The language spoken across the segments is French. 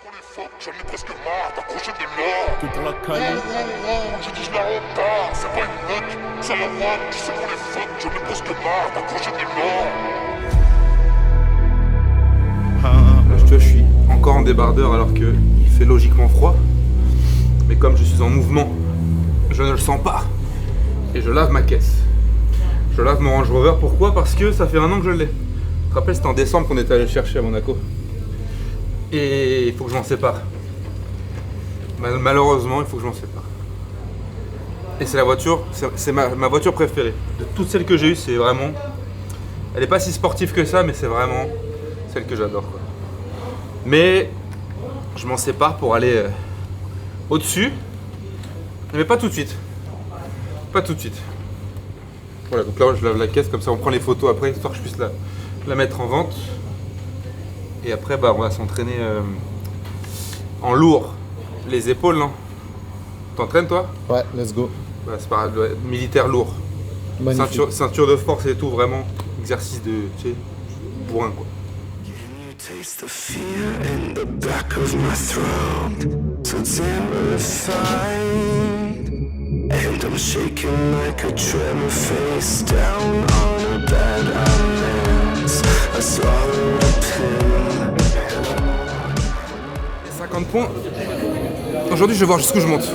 J'en ai presque marre d'approcher de là. Que pour la caille. J'ai dit je la repars, c'est pas une note, c'est la robe, tu sais pour les fautes. J'en ai presque marre d'approcher de là. Là, tu vois, je suis encore en débardeur alors qu'il fait logiquement froid. Mais comme je suis en mouvement, je ne le sens pas. Et je lave ma caisse. Je lave mon Range Rover. Pourquoi? Parce que ça fait 1 an que je l'ai. Tu te rappelles, c'était en décembre qu'on était allé le chercher à Monaco. Et il faut que je m'en sépare. Malheureusement, il faut que je m'en sépare. Et c'est la voiture, c'est ma voiture préférée. De toutes celles que j'ai eues, c'est vraiment... Elle n'est pas si sportive que ça, mais c'est vraiment celle que j'adore, quoi. Mais je m'en sépare pour aller au-dessus. Mais pas tout de suite. Pas tout de suite. Voilà, donc là je lave la caisse, comme ça on prend les photos après, histoire que je puisse la mettre en vente. Et après bah, on va s'entraîner en lourd. Les épaules, non? T'entraînes toi? Ouais, let's go. Bah, c'est pas militaire lourd. Ceinture de force et tout, vraiment. Exercice de, tu sais, bourrin quoi. Taste the fear in the back of my throat, so terrified. And I'm shaking like a tremor, face down on a bed of nails. I swallow a pill. Et 50 points. Aujourd'hui, je vais voir jusqu'où je monte.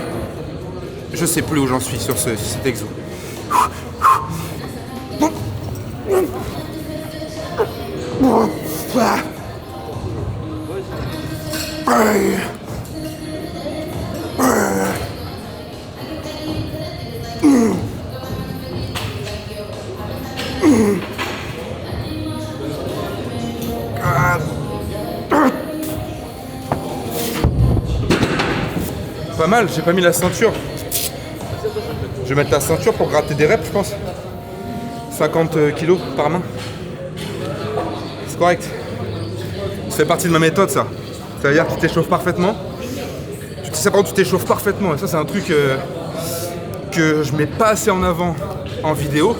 Je sais plus où j'en suis sur cet exo. Pas mal, j'ai pas mis la ceinture. Je vais mettre la ceinture pour gratter des reps, je pense. 50 kilos par main. C'est correct. Ça fait partie de ma méthode, ça. Ça veut dire que tu t'échauffes parfaitement. Tu sais, par contre, tu t'échauffes parfaitement. Et ça, c'est un truc que je mets pas assez en avant en vidéo,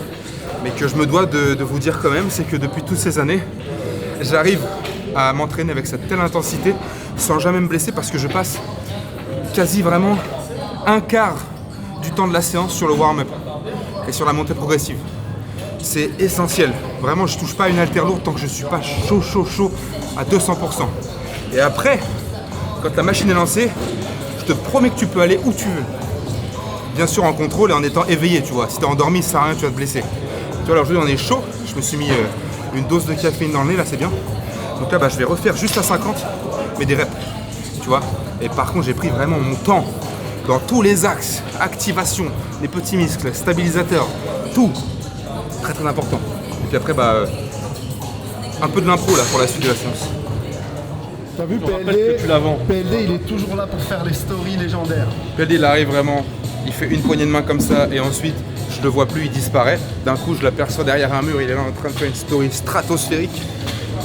mais que je me dois de vous dire quand même, c'est que depuis toutes ces années, j'arrive à m'entraîner avec cette telle intensité sans jamais me blesser parce que je passe quasi vraiment un quart du temps de la séance sur le warm-up et sur la montée progressive. C'est essentiel. Vraiment, je touche pas à une haltère lourde tant que je suis pas chaud à 200%. Et après, quand la machine est lancée, je te promets que tu peux aller où tu veux. Bien sûr en contrôle et en étant éveillé, tu vois. Si t'es endormi, ça sert à rien, tu vas te blesser. Tu vois, alors aujourd'hui on est chaud. Je me suis mis une dose de caféine dans le nez, là c'est bien. Donc là, bah, je vais refaire juste à 50, mais des reps, tu vois. Et par contre, j'ai pris vraiment mon temps dans tous les axes, activation, les petits muscles, stabilisateurs, tout. Très très important. Et puis après, bah, un peu de l'impro là pour la suite de la séance. T'as vu Je rappelle PLD, que tu la vends. PLD il est toujours là pour faire les stories légendaires. PLD, il arrive vraiment, il fait une poignée de main comme ça et ensuite je le vois plus, il disparaît. D'un coup, je l'aperçois derrière un mur, il est là en train de faire une story stratosphérique.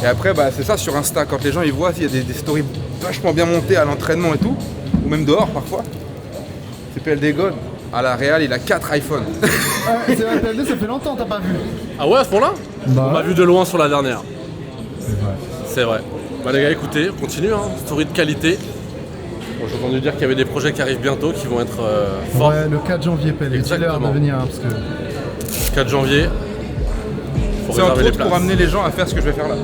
Et après, bah, c'est ça sur Insta, quand les gens ils voient, il y a des stories vachement bien montées à l'entraînement et tout, ou même dehors parfois. C'est PLD God. À la Real, il a 4 iPhones. C'est vrai, PLD ça fait longtemps t'as pas vu. Ah ouais, à ce point-là? Bah On m'a ouais. vu de loin sur la dernière. C'est vrai. C'est vrai. Bah les gars, écoutez, on continue, hein. Story de qualité. Bon, j'ai entendu dire qu'il y avait des projets qui arrivent bientôt, qui vont être forts. Ouais, le 4 janvier PLD. Dis-leur de Exactement. venir hein, parce que 4 janvier. Faut C'est entre réserver les autres pour places. amener les gens à faire ce que je vais faire là.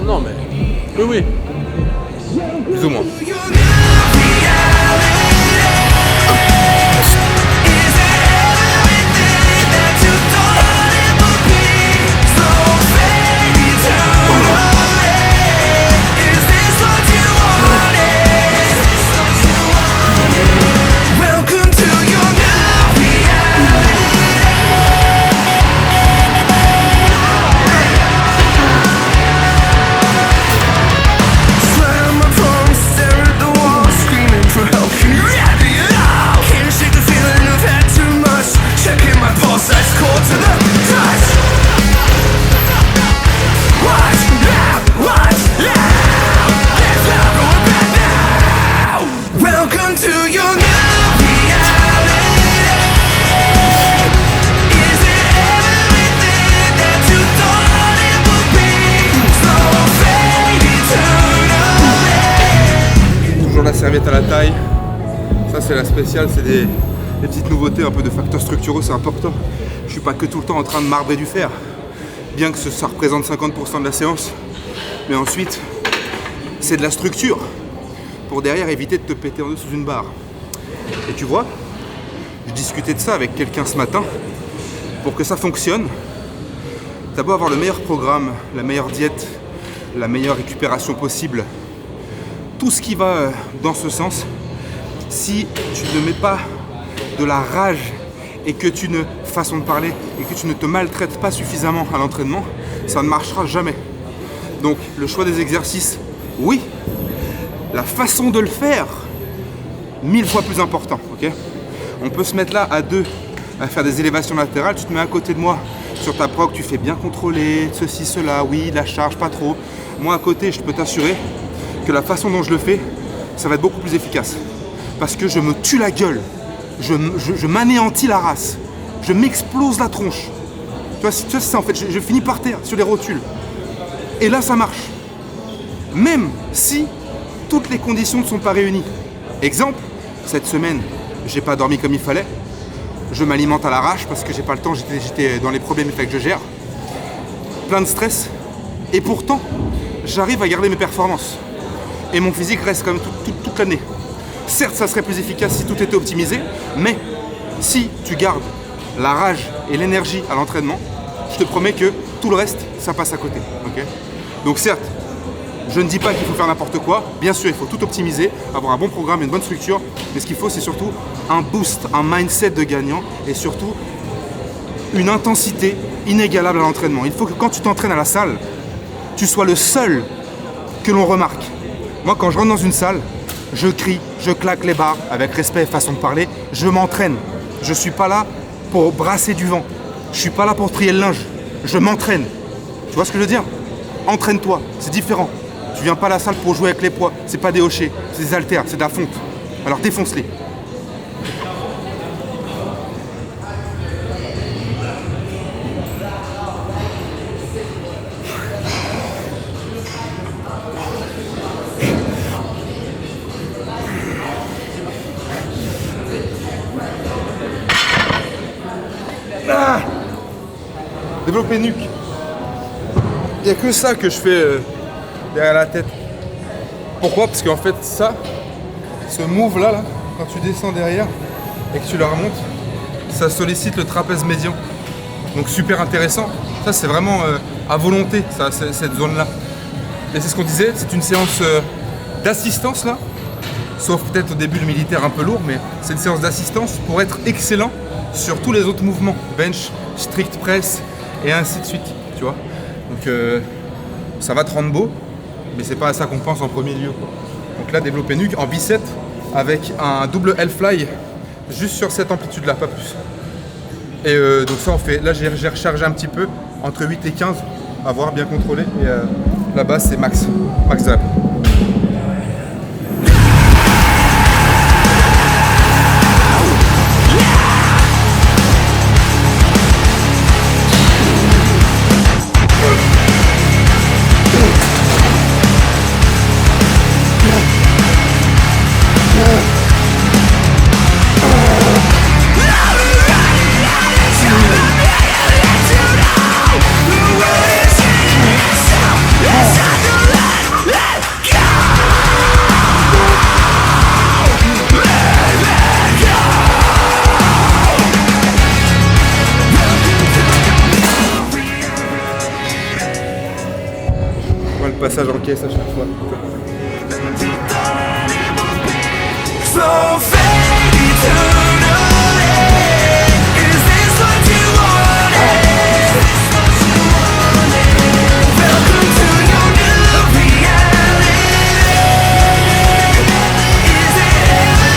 Non mais... Oui. Plus ou moins. Slam my tongue, stare at the wall, screaming serviette à la taille. Ça c'est la spéciale, c'est des petites nouveautés, un peu de facteurs structuraux, c'est important. Je suis pas que tout le temps en train de marbrer du fer, bien que ça représente 50% de la séance. Mais ensuite, c'est de la structure pour derrière éviter de te péter en deux sous une barre. Et tu vois, je discutais de ça avec quelqu'un ce matin. Pour que ça fonctionne, t'as beau avoir le meilleur programme, la meilleure diète, la meilleure récupération possible, tout ce qui va dans ce sens, si tu ne mets pas de la rage et que tu ne, façon de parler, et que tu ne te maltraites pas suffisamment à l'entraînement, ça ne marchera jamais. Donc le choix des exercices, oui. La façon de le faire, 1000 fois plus important, ok? On peut se mettre là à deux à faire des élévations latérales, tu te mets à côté de moi sur ta prog, tu fais bien contrôler, ceci, cela, oui, la charge, pas trop. Moi à côté, je peux t'assurer que la façon dont je le fais, ça va être beaucoup plus efficace. Parce que je me tue la gueule, je m'anéantis la race, je m'explose la tronche. Tu vois, c'est ça en fait, je finis par terre, sur les rotules. Et là, ça marche. Même si toutes les conditions ne sont pas réunies. Exemple, cette semaine, j'ai pas dormi comme il fallait. Je m'alimente à l'arrache parce que j'ai pas le temps, j'étais dans les problèmes, il fallait que je gère. Plein de stress. Et pourtant, j'arrive à garder mes performances. Et mon physique reste quand même toute l'année. Certes, ça serait plus efficace si tout était optimisé, mais si tu gardes la rage et l'énergie à l'entraînement, je te promets que tout le reste, ça passe à côté. Okay. Donc certes, je ne dis pas qu'il faut faire n'importe quoi. Bien sûr, il faut tout optimiser, avoir un bon programme et une bonne structure. Mais ce qu'il faut, c'est surtout un boost, un mindset de gagnant et surtout une intensité inégalable à l'entraînement. Il faut que quand tu t'entraînes à la salle, tu sois le seul que l'on remarque. Moi, quand je rentre dans une salle, je crie, je claque les barres avec respect et façon de parler. Je m'entraîne. Je ne suis pas là pour brasser du vent. Je ne suis pas là pour trier le linge. Je m'entraîne. Tu vois ce que je veux dire? Entraîne-toi, c'est différent. Tu viens pas à la salle pour jouer avec les poids. C'est pas des hochets, c'est des haltères, c'est de la fonte. Alors défonce-les. Ah, développer nuque. Il n'y a que ça que je fais derrière la tête. Pourquoi? Parce qu'en fait ça, ce move là, quand tu descends derrière et que tu la remontes, ça sollicite le trapèze médian. Donc super intéressant. Ça c'est vraiment à volonté, ça, cette zone là. Et c'est ce qu'on disait, c'est une séance d'assistance là. Sauf peut-être au début le militaire un peu lourd, mais c'est une séance d'assistance pour être excellent sur tous les autres mouvements. Bench, strict press et ainsi de suite, tu vois. Donc ça va te rendre beau, mais c'est pas à ça qu'on pense en premier lieu, quoi. Donc là, développer nuque en bicep avec un double L-fly juste sur cette amplitude là, pas plus. Et donc ça on fait, là j'ai rechargé un petit peu, entre 8 et 15, à voir, bien contrôlé. Et là-bas c'est max rep. Passage en caisse à chaque fois. So fade eternally. Is this what you wanted? Welcome to your new reality. Is it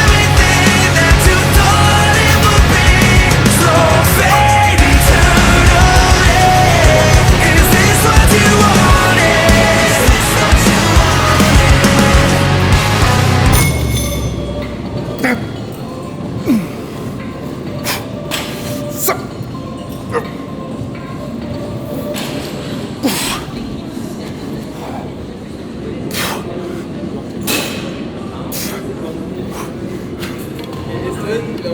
everything that you thought it would be? So fade eternally. Is this what you wanted? En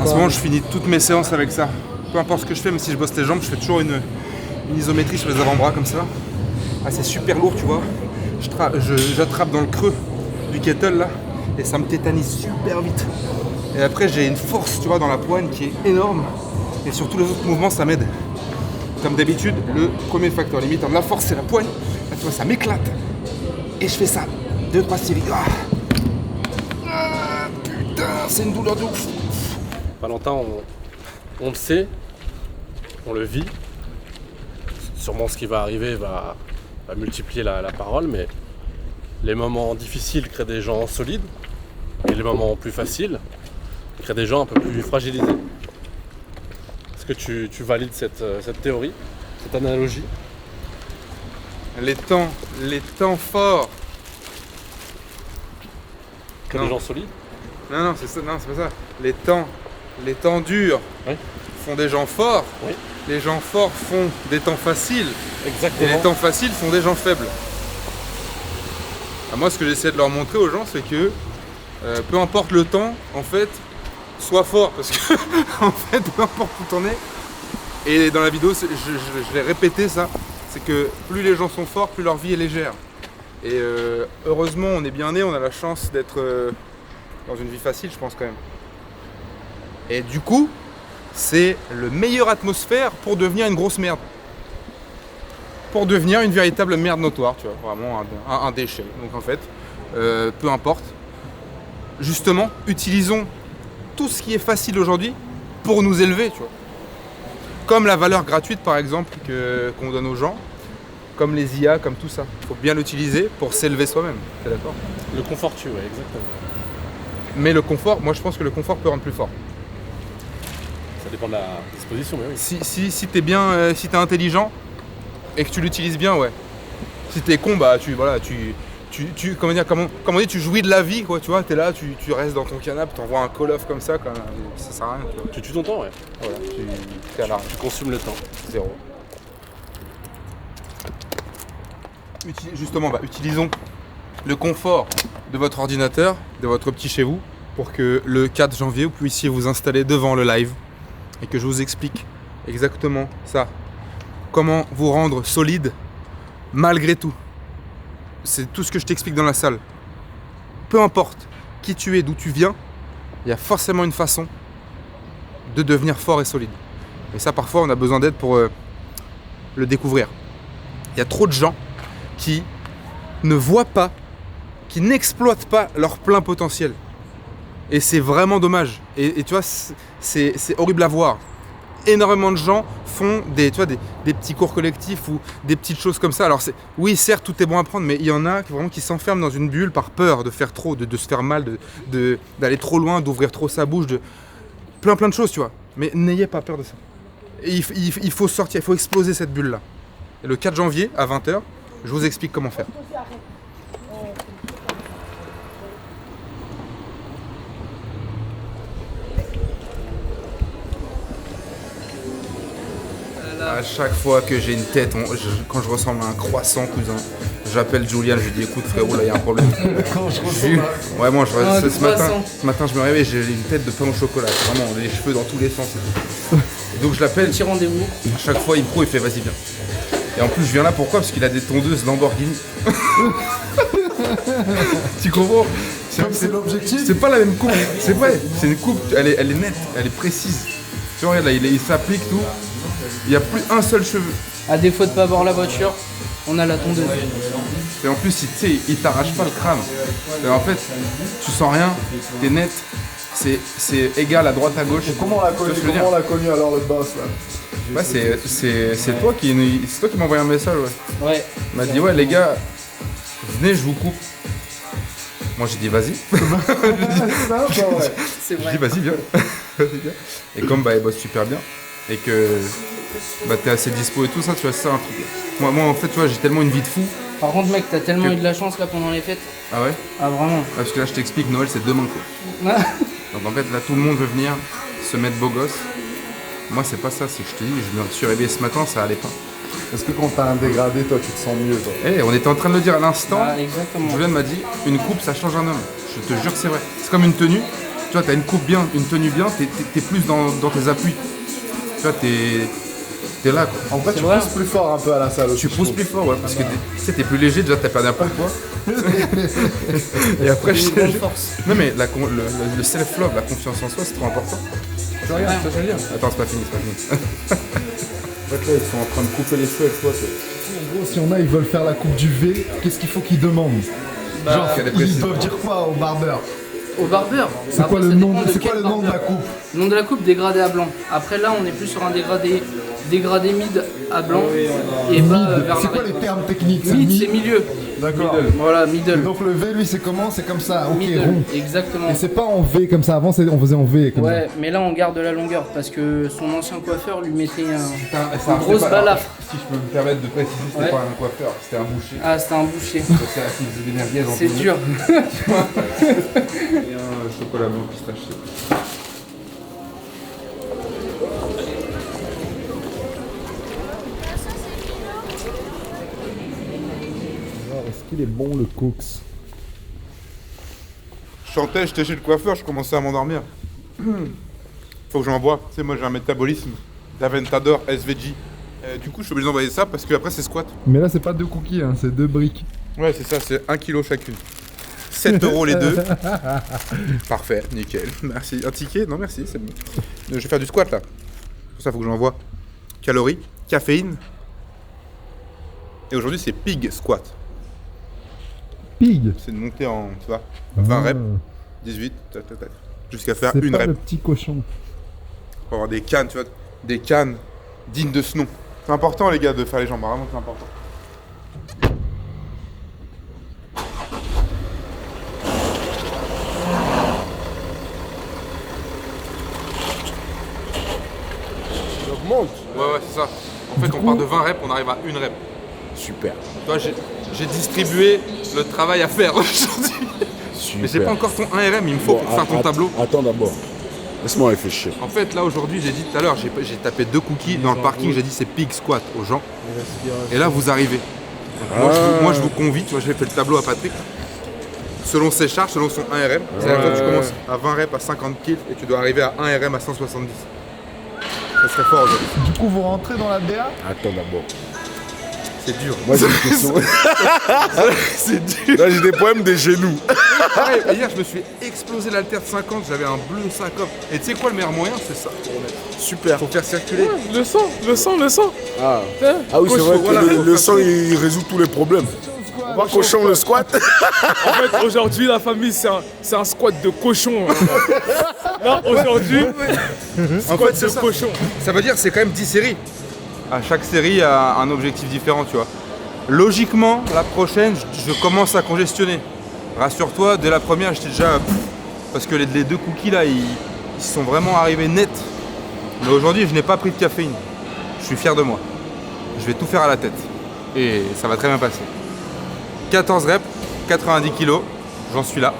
ce moment, je finis toutes mes séances avec ça. Peu importe ce que je fais, même si je bosse les jambes, je fais toujours une isométrie sur les avant-bras comme ça. Ah, c'est super lourd, tu vois. J'attrape dans le creux du kettle là et ça me tétanise super vite. Et après, j'ai une force, tu vois, dans la poigne qui est énorme. Et sur tous les autres mouvements, ça m'aide. Comme d'habitude, le premier facteur limitant de la force, c'est la poigne. Là, tu vois, ça m'éclate. Et je fais ça. 2-3 séries. Putain, c'est une douleur de ouf. Valentin, on le sait, on le vit. Sûrement ce qui va arriver va multiplier la parole, mais les moments difficiles créent des gens solides et les moments plus faciles créent des gens un peu plus fragilisés. Est-ce que tu valides cette théorie, cette analogie? Les temps forts. Créent Non. des gens solides? Non, c'est ça, non, c'est pas ça. Les temps durs Oui. font des gens forts. Oui. Les gens forts font des temps faciles. Et Exactement. les temps faciles font des gens faibles. Moi, ce que j'essaie de leur montrer aux gens, c'est que peu importe le temps, en fait, sois fort. Parce que, en fait, peu importe où t'en es. Et dans la vidéo, je l'ai répété ça. C'est que plus les gens sont forts, plus leur vie est légère. Et heureusement, on est bien né, on a la chance d'être dans une vie facile, je pense quand même. Et du coup, c'est le meilleure atmosphère pour devenir une grosse merde. Pour devenir une véritable merde notoire, tu vois, vraiment un déchet. Donc en fait, peu importe. Justement, utilisons tout ce qui est facile aujourd'hui pour nous élever, tu vois. Comme la valeur gratuite par exemple qu'on donne aux gens, comme les IA, comme tout ça. Il faut bien l'utiliser pour s'élever soi-même, t'es d'accord? Le confort tue, ouais, exactement. Mais le confort, moi je pense que le confort peut rendre plus fort. Ça dépend de la disposition, mais oui. Si t'es bien, si t'es intelligent et que tu l'utilises bien, ouais. Si t'es con, bah comment dire, tu jouis de la vie, quoi, tu vois, t'es là, tu restes dans ton canapé, t'envoies un call off comme ça, quand même, ça sert à rien, tu vois. Tu tues ton temps, ouais. Voilà, t'es à l'arrêt, Tu consumes le temps. zéro. Justement, utilisons le confort de votre ordinateur, de votre petit chez vous, pour que le 4 janvier, vous puissiez vous installer devant le live et que je vous explique exactement ça. Comment vous rendre solide malgré tout. C'est tout ce que je t'explique dans la salle. Peu importe qui tu es, d'où tu viens, il y a forcément une façon de devenir fort et solide. Et ça, parfois, on a besoin d'aide pour le découvrir. Il y a trop de gens qui ne voient pas, qui n'exploitent pas leur plein potentiel. Et c'est vraiment dommage. Et tu vois, c'est horrible à voir. Énormément de gens font des petits cours collectifs ou des petites choses comme ça. Alors oui, certes, tout est bon à prendre, mais il y en a vraiment qui s'enferment dans une bulle par peur de faire trop, de se faire mal, d'aller trop loin, d'ouvrir trop sa bouche, de plein de choses, tu vois. Mais n'ayez pas peur de ça. Et il faut sortir, il faut exploser cette bulle-là. Et le 4 janvier, à 20h, je vous explique comment faire. À chaque fois que j'ai une tête, quand je ressemble à un croissant, cousin, j'appelle Julian, je lui dis écoute frérot, là il y a un problème. Ouais, moi ce matin je me réveille, j'ai une tête de pain au chocolat, vraiment les cheveux dans tous les sens. Et donc je l'appelle. Petit rendez-vous. À chaque fois il pro, il fait vas-y viens. Et en plus je viens là pourquoi? Parce qu'il a des tondeuses Lamborghini. Tu comprends? C'est l'objectif. C'est pas la même coupe, c'est vrai, c'est une coupe, elle est nette, elle est précise. Tu vois, regarde là, il s'applique tout. Il n'y a plus un seul cheveu. À défaut de pas avoir la voiture, on a la tondeuse. Et en plus, il t'arrache pas le crâne. Et en fait, tu sens rien, t'es net, c'est égal à droite à gauche. Comment on l'a connu, Tu vois ce que je veux dire alors le boss là? Ouais, c'est toi qui m'as envoyé un message, ouais. Ouais. Il m'a dit ouais les gars, venez je vous coupe. Moi j'ai dit vas-y. C'est J'ai vrai. dit vas-y viens. Vas-y, viens. Et comme il bosse super bien et que t'es assez dispo et tout ça, tu vois, c'est ça un truc. Moi en fait tu vois j'ai tellement une vie de fou Par contre, mec, t'as tellement eu de la chance là pendant les fêtes. Ah ouais? Ah, vraiment. Parce que là, je t'explique, Noël, c'est demain, quoi. Donc en fait, là, tout le monde veut venir se mettre beau gosse. Moi, c'est pas ça, c'est que je te dis, je me suis réveillé ce matin, ça allait pas. Est-ce que quand t'as un dégradé, toi, tu te sens mieux, toi? Eh, on était en train de le dire à l'instant. Ah, exactement. Julien m'a dit, une coupe, ça change un homme. Je te jure que c'est vrai. C'est comme une tenue. Tu vois, t'as une coupe bien, une tenue bien, t'es plus dans tes appuis. Tu vois, t'es là, quoi. En vrai, tu vrai. pousses plus fort un peu à la salle. Tu pousses plus fort, ouais, parce que tu sais, t'es plus léger, déjà t'as pas n'importe quoi. Et après, je Une te grande jure. force. Non, mais le self-love, la confiance en soi, c'est trop important. Tu regardes, ça, je veux dire. Attends, c'est pas fini, c'est pas fini. En fait, là, ils sont en train de couper les cheveux avec toi. En gros, si on a, ils veulent faire la coupe du V, qu'est-ce qu'il faut qu'ils demandent? Genre, il y a des ils précisions. peuvent dire quoi au barbeur? Au barbeur. C'est quoi Après, le ça nom, dépend c'est quoi quel le nom de la barbeur. coupe? Le nom de la coupe, dégradé à blanc. Après là, on est plus sur un dégradé mid à blanc et pas Mid. vers C'est quoi l'arrêt. les termes techniques? Mid, c'est milieu. D'accord. Voilà, Et middle. donc le V, lui, c'est comment? C'est comme ça, ok, Middle, rond. exactement. Et c'est pas en V comme ça, avant on faisait en V comme Ouais, mais là on garde de la longueur parce que son ancien coiffeur lui mettait Une une grosse balafre. Si je peux me permettre de préciser, c'était Ouais. pas un coiffeur, c'était un boucher. Ah, c'était un boucher. C'est à qui faisait des merguez en C'est tenue. dur. Et un chocolat blanc pistaché. ça. Est-ce qu'il est bon le Cooks? Je chantais, j'étais chez le coiffeur, je commençais à m'endormir. Faut que j'en bois. Tu sais, moi j'ai un métabolisme d'Aventador SVG. Du coup, je suis obligé d'envoyer ça parce que après c'est squat. Mais là, c'est pas 2 cookies, hein, c'est 2 briques. Ouais, c'est ça, c'est 1 kg chacune. 7 € les deux. Parfait, nickel. Merci. Un ticket? Non, merci, c'est bon. Je vais faire du squat là. Pour ça, faut que j'envoie calories, caféine. Et aujourd'hui, c'est pig squat. Pig. C'est de monter en, tu vois, 20 reps, 18, tac, tac, tac, jusqu'à faire C'est une pas rep. le petit cochon. Pour avoir des cannes, tu vois, des cannes dignes de ce nom. C'est important, les gars, de faire les jambes, vraiment, c'est important. Augmente. Ouais, c'est ça. En fait, on part de 20 reps, on arrive à une rep. Super. Toi, j'ai distribué le travail à faire aujourd'hui. Super. Mais j'ai pas encore ton 1RM, il me faut Bon, pour faire ton tableau. Attends d'abord. Laisse-moi réfléchir. En fait, là aujourd'hui, j'ai dit tout à l'heure, j'ai tapé 2 cookies dans le parking, j'ai dit c'est pig squat aux gens. Et là, vous arrivez. Donc, moi, je vous convie, tu vois, j'ai fait le tableau à Patrick. Selon ses charges, selon son 1RM. C'est-à-dire que tu commences à 20 reps à 50 kg et tu dois arriver à 1 RM à 170. Ça serait fort aujourd'hui. Du coup, vous rentrez dans la DA? Attends d'abord. C'est dur. Moi j'ai une question. C'est dur. Là j'ai des problèmes des genoux. Pareil, hier, je me suis explosé l'haltère de 50, j'avais un bleu 50. Et tu sais quoi, le meilleur moyen, c'est ça. Super. Faut faire circuler. Le sang. Ah, oui, c'est vrai que voilà, le sang il résout tous les problèmes. On va cochon le squat. En fait, aujourd'hui, la famille, c'est un squat de cochon. Là, aujourd'hui, En squat fait, c'est de ça. cochon. Ça veut dire c'est quand même 10 séries. À chaque série a un objectif différent, tu vois. Logiquement, la prochaine, je commence à congestionner. Rassure-toi, dès la première, j'étais déjà... Parce que les 2 cookies là, ils sont vraiment arrivés nets. Mais aujourd'hui, je n'ai pas pris de caféine. Je suis fier de moi. Je vais tout faire à la tête. Et ça va très bien passer. 14 reps, 90 kilos, j'en suis là.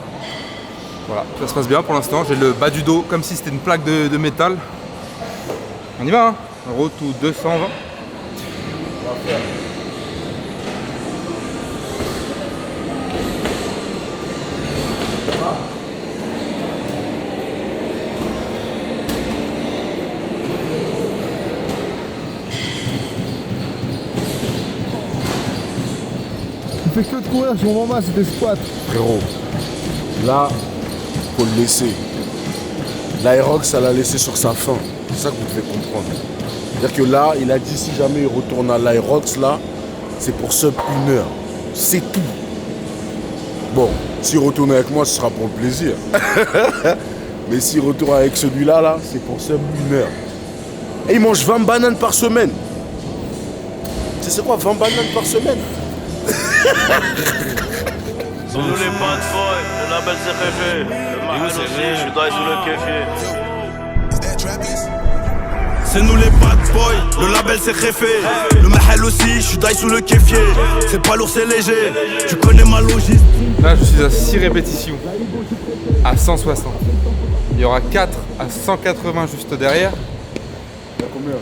Voilà, ça se passe bien pour l'instant. J'ai le bas du dos comme si c'était une plaque de métal. On y va, hein. Road to 220. Tu fais que de courir, je comprends pas, c'était squat. Frérot, là, faut le laisser. L'Aerox, ça l'a laissé sur sa faim. C'est ça que vous devez comprendre. C'est-à-dire que là, il a dit si jamais il retourne à l'Aerox, là, c'est pour sub 1 heure. C'est tout. Bon, s'il retourne avec moi, ce sera pour le plaisir. Mais s'il retourne avec celui-là, là, c'est pour sub 1 heure. Et il mange 20 bananes par semaine. Tu sais c'est quoi 20 bananes par semaine? C'est nous les bad boys, le label c'est rêvé. Le mahal aussi, je suis dans sous le kéfier. C'est nous les bad boys, le label c'est réfé. Le mahel aussi, je suis die sous le kéfier. C'est pas lourd, c'est léger, tu connais ma logique. Là, je suis à 6 répétitions, à 160. Il y aura 4 à 180 juste derrière,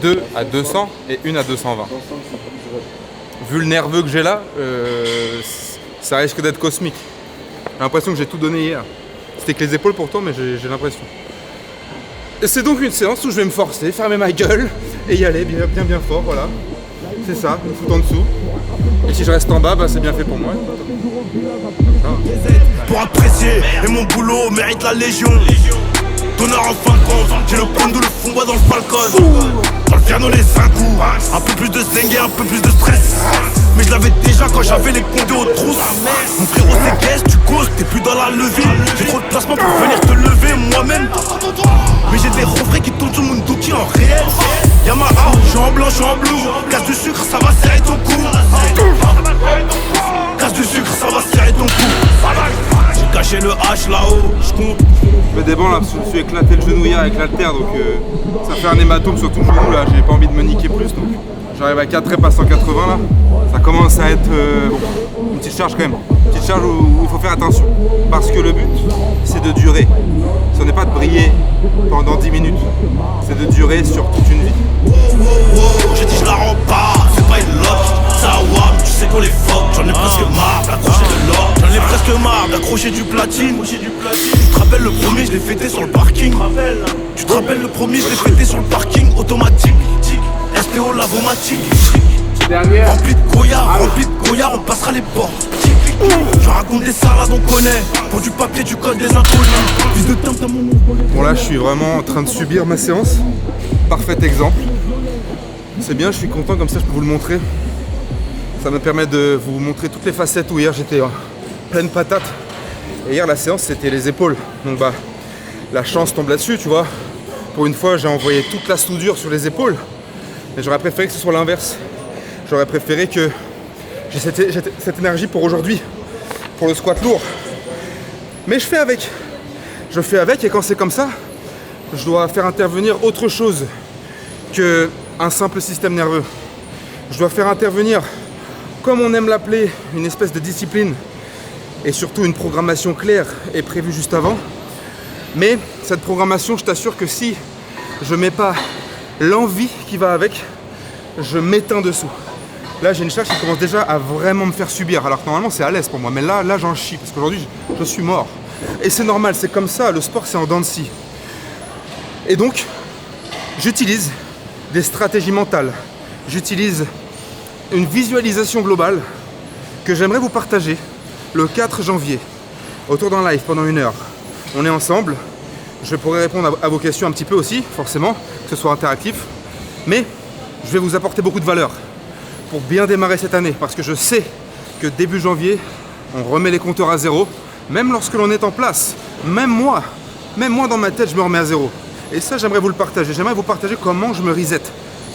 2 à 200 et 1 à 220. Vu le nerveux que j'ai là, ça risque d'être cosmique. J'ai l'impression que j'ai tout donné hier. C'était que les épaules pourtant, mais j'ai l'impression. Et c'est donc une séance où je vais me forcer, fermer ma gueule et y aller bien fort, voilà. C'est ça, me foutre en dessous. Et si je reste en bas, bah, c'est bien fait pour moi. Pour apprécier, et mon boulot mérite la légion. Donneur en fin de compte, j'ai le point de le fond bois dans le falcon. Dans le piano les 5 coups, un peu plus de zingue et un peu plus de stress. Mais je l'avais déjà quand j'avais les condés aux trousses. Mon frérot c'est guest, tu causes, t'es plus dans la levée. J'ai trop de placement pour venir te lever moi-même. Mais j'ai des refrains qui tournent sur mon doki en réel. Yamaha, je suis en blanc, je suis en bleu. Casse du sucre, ça va serrer ton cou. Casse du sucre, ça va serrer ton cou. J'ai caché le H là-haut, je compte. Je me débat là parce que je me suis éclaté le genou hier avec l'halter, donc ça fait un hématome sur tout le genou là, j'ai pas envie de me niquer plus, donc j'arrive à 4 reps à 180 là. Ça commence à être une petite charge quand même, une petite charge où il faut faire attention. Parce que le but, c'est de durer. Ce n'est pas de briller pendant 10 minutes, c'est de durer sur toute une vie. J'ai dit je la rends pas, c'est pas une lock. Ça wam, tu sais qu'on les fuck. J'en ai presque marre d'accrocher de l'or. J'en ai presque marre d'accrocher du platine. Tu te rappelles le premier, je l'ai fêté sur le parking. Tu te rappelles le premier, je l'ai fêté sur le parking automatique. STO lavomatique. Rempli de Goya, on passera les portes. Je raconte des salades, on connaît. Pour du papier, du code des inconnus. Plus de temps dans mon nom. Bon là je suis vraiment en train de subir ma séance. Parfait exemple. C'est bien, je suis content, comme ça je peux vous le montrer. Ça me permet de vous montrer toutes les facettes où hier j'étais pleine patate. Et hier la séance c'était les épaules. Donc bah la chance tombe là-dessus, tu vois. Pour une fois j'ai envoyé toute la soudure sur les épaules. Mais j'aurais préféré que ce soit l'inverse. J'aurais préféré que j'ai cette énergie pour aujourd'hui, pour le squat lourd. Mais je fais avec. Je fais avec, et quand c'est comme ça, je dois faire intervenir autre chose qu'un simple système nerveux. Je dois faire intervenir, comme on aime l'appeler, une espèce de discipline et surtout une programmation claire et prévue juste avant. Mais cette programmation, je t'assure que si je mets pas l'envie qui va avec, je m'éteins dessous. Là j'ai une charge qui commence déjà à vraiment me faire subir, alors que normalement c'est à l'aise pour moi, mais là j'en chie, parce qu'aujourd'hui je suis mort. Et c'est normal, c'est comme ça, le sport c'est en dents de scie. Et donc, j'utilise des stratégies mentales, j'utilise une visualisation globale que j'aimerais vous partager le 4 janvier, autour d'un live pendant 1 heure. On est ensemble, je pourrais répondre à vos questions un petit peu aussi, forcément, que ce soit interactif, mais je vais vous apporter beaucoup de valeur pour bien démarrer cette année, parce que je sais que début janvier, on remet les compteurs à zéro, même lorsque l'on est en place, même moi dans ma tête, je me remets à zéro. Et ça, j'aimerais vous le partager, j'aimerais vous partager comment je me reset,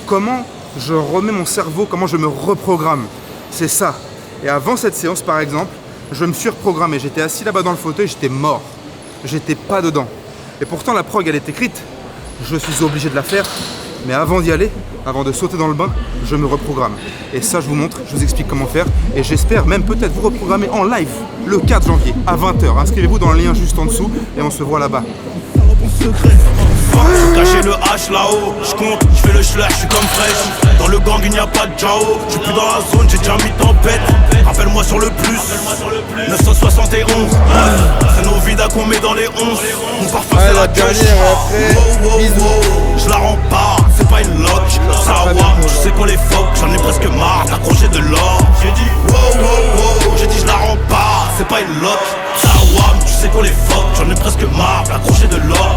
comment je remets mon cerveau, comment je me reprogramme, c'est ça. Et avant cette séance, par exemple, je me suis reprogrammé, j'étais assis là-bas dans le fauteuil, j'étais mort, j'étais pas dedans. Et pourtant, la prog, elle est écrite, je suis obligé de la faire. Mais avant d'y aller, avant de sauter dans le bain, je me reprogramme. Et ça, je vous montre, je vous explique comment faire. Et j'espère même peut-être vous reprogrammer en live le 4 janvier à 20h. Inscrivez-vous dans le lien juste en dessous et on se voit là-bas. Caché le H là-haut, je compte, je fais le schlag, je suis comme fraîche. Dans le gang il n'y a pas de Jao, je suis plus dans la zone, j'ai déjà mis tempête. Rappelle-moi sur le plus, 971. C'est nos vidas qu'on met dans les 11. Mon parfum c'est la gueule. Je la rends pas, c'est pas une lock. Ça wam, tu sais qu'on les fuck, j'en ai presque marre d'accrocher de l'or. J'ai dit wow, j'ai dit je la rends pas, c'est pas une lock. Ça wam, tu sais qu'on les fuck, j'en ai presque marre d'accrocher de l'or.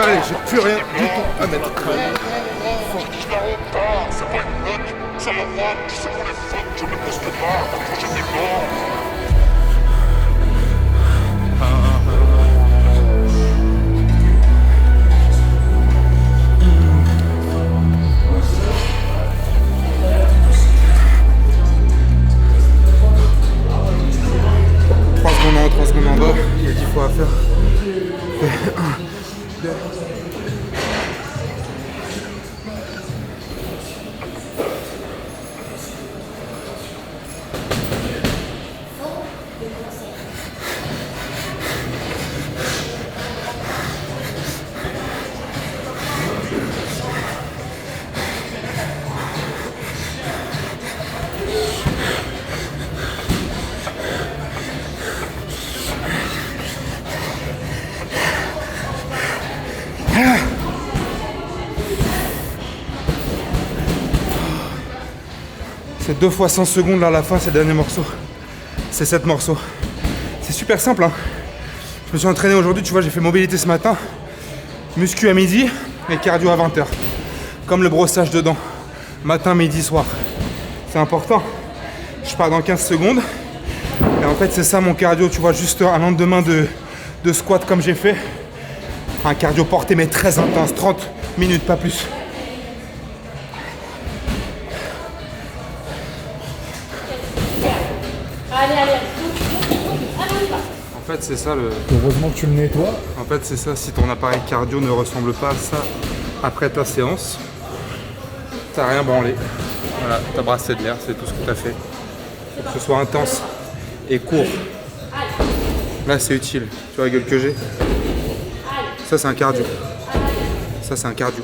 Allez, j'ai plus rien du tout à mettre. C'est 2 fois 100 secondes là à la fin, c'est le dernier morceau. C'est 7 morceaux. C'est super simple, hein. Je me suis entraîné aujourd'hui, tu vois, j'ai fait mobilité ce matin, muscu à midi et cardio à 20h. Comme le brossage de dents. Matin, midi, soir. C'est important. Je pars dans 15 secondes. Et en fait, c'est ça mon cardio, tu vois, juste un lendemain de squat comme j'ai fait. Un cardio porté mais très intense, 30 minutes, pas plus. En fait, c'est ça le. Heureusement que tu le nettoies. En fait, c'est ça. Si ton appareil cardio ne ressemble pas à ça après ta séance, t'as rien branlé. Voilà, t'as brassé de l'air, c'est tout ce que t'as fait. Faut que ce soit intense et court. Là, c'est utile. Tu vois la gueule que j'ai? Ça, c'est un cardio. Ça, c'est un cardio.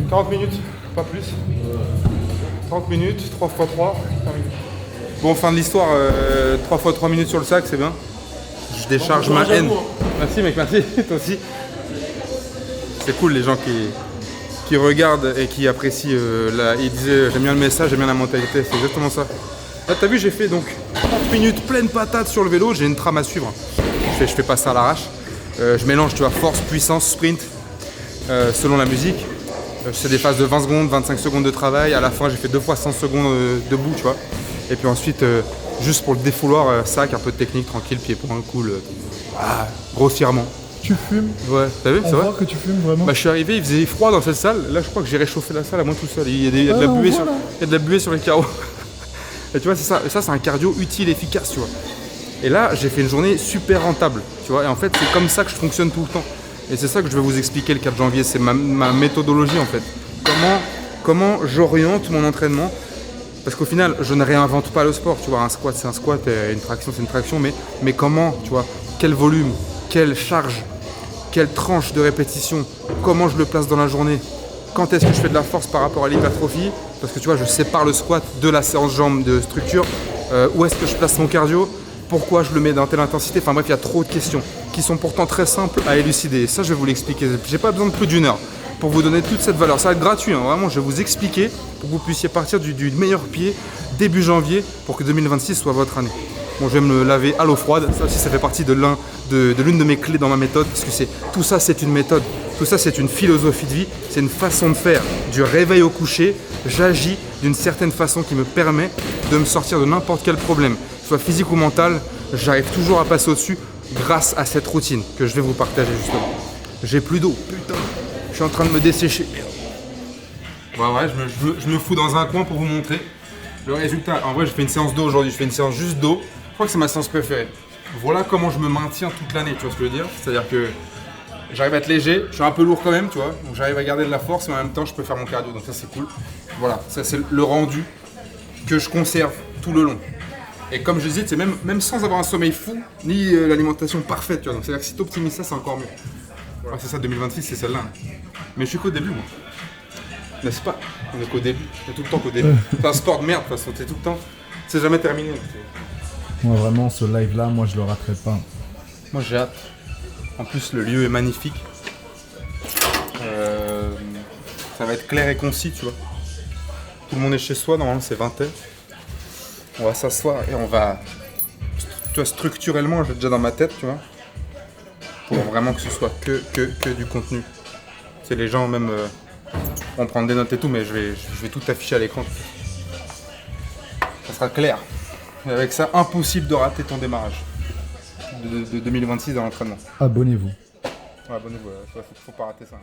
« 40 minutes, pas plus. 30 minutes, 3 x 3, terminé. Bon, fin de l'histoire, 3 x 3 minutes sur le sac, c'est bien. Je décharge ma haine. Merci mec, merci, toi aussi. C'est cool les gens qui regardent et qui apprécient. Ils disaient j'aime bien le message, j'aime bien la mentalité, c'est exactement ça. Là t'as vu, j'ai fait donc 30 minutes pleine patate sur le vélo, j'ai une trame à suivre. Je fais pas ça à l'arrache. Je mélange, tu vois, force, puissance, sprint, selon la musique. Je fais des phases de 20 secondes, 25 secondes de travail. À la fin, j'ai fait 2 fois 100 secondes debout, tu vois. Et puis ensuite, juste pour le défouloir, sac, un peu de technique, tranquille, pied-point, cool. Grossièrement. Tu fumes? Ouais, t'as vu, On c'est vrai? voit que tu fumes vraiment. Bah, je suis arrivé, il faisait froid dans cette salle. Là, je crois que j'ai réchauffé la salle à moi tout seul. Il y a de la buée sur, il y a de la buée sur les carreaux. Et tu vois, c'est ça. Et ça, c'est un cardio utile, efficace, tu vois. Et là, j'ai fait une journée super rentable, tu vois. Et en fait, c'est comme ça que je fonctionne tout le temps. Et c'est ça que je vais vous expliquer le 4 janvier. C'est ma méthodologie, en fait. Comment j'oriente mon entraînement. Parce qu'au final, je ne réinvente pas le sport, tu vois. Un squat, c'est un squat, une traction, c'est une traction. Mais comment, tu vois, quel volume, quelle charge, quelle tranche de répétition, comment je le place dans la journée, quand est-ce que je fais de la force par rapport à l'hypertrophie, parce que tu vois, je sépare le squat de la séance jambes de structure, où est-ce que je place mon cardio, pourquoi je le mets dans telle intensité, enfin bref, il y a trop de questions qui sont pourtant très simples à élucider. Et ça, je vais vous l'expliquer. J'ai pas besoin de plus d'une heure pour vous donner toute cette valeur. Ça va être gratuit, hein, vraiment, je vais vous expliquer pour que vous puissiez partir du meilleur pied début janvier pour que 2026 soit votre année. Bon, je vais me laver à l'eau froide, ça aussi ça fait partie de l'une de mes clés dans ma méthode, parce que tout ça c'est une méthode, tout ça c'est une philosophie de vie, c'est une façon de faire. Du réveil au coucher, j'agis d'une certaine façon qui me permet de me sortir de n'importe quel problème, soit physique ou mental, j'arrive toujours à passer au-dessus grâce à cette routine que je vais vous partager justement. J'ai plus d'eau, putain, je suis en train de me dessécher. Ouais, je me fous dans un coin pour vous montrer le résultat. En vrai, je fais une séance d'eau aujourd'hui, je fais une séance juste d'eau. Je crois que c'est ma séance préférée. Voilà comment je me maintiens toute l'année, tu vois ce que je veux dire? C'est-à-dire que j'arrive à être léger, je suis un peu lourd quand même, tu vois. Donc j'arrive à garder de la force, mais en même temps, je peux faire mon cardio. Donc ça, c'est cool. Voilà, ça c'est le rendu que je conserve tout le long. Et comme je disais, c'est même sans avoir un sommeil fou, ni l'alimentation parfaite, tu vois. Donc c'est-à-dire que si tu optimises ça, c'est encore mieux. Voilà, c'est ça, 2026, c'est celle-là. Mais je suis qu'au début, moi. N'est-ce pas? On est qu'au début. On est tout le temps qu'au début. C'est un sport de merde, de toute façon, t'es tout le temps. C'est jamais terminé. Moi vraiment, ce live là, moi je le raterai pas. Moi j'ai hâte. En plus le lieu est magnifique. Ça va être clair et concis, tu vois. Tout le monde est chez soi, normalement c'est 20h. On va s'asseoir et on va... Tu vois, structurellement, j'ai déjà dans ma tête, tu vois. Pour vraiment que ce soit que du contenu. C'est les gens même vont prendre des notes et tout, mais je vais tout afficher à l'écran. Ça sera clair. Et avec ça, impossible de rater ton démarrage de 2026 dans l'entraînement. Abonnez-vous. Ouais, abonnez-vous, faut pas rater ça.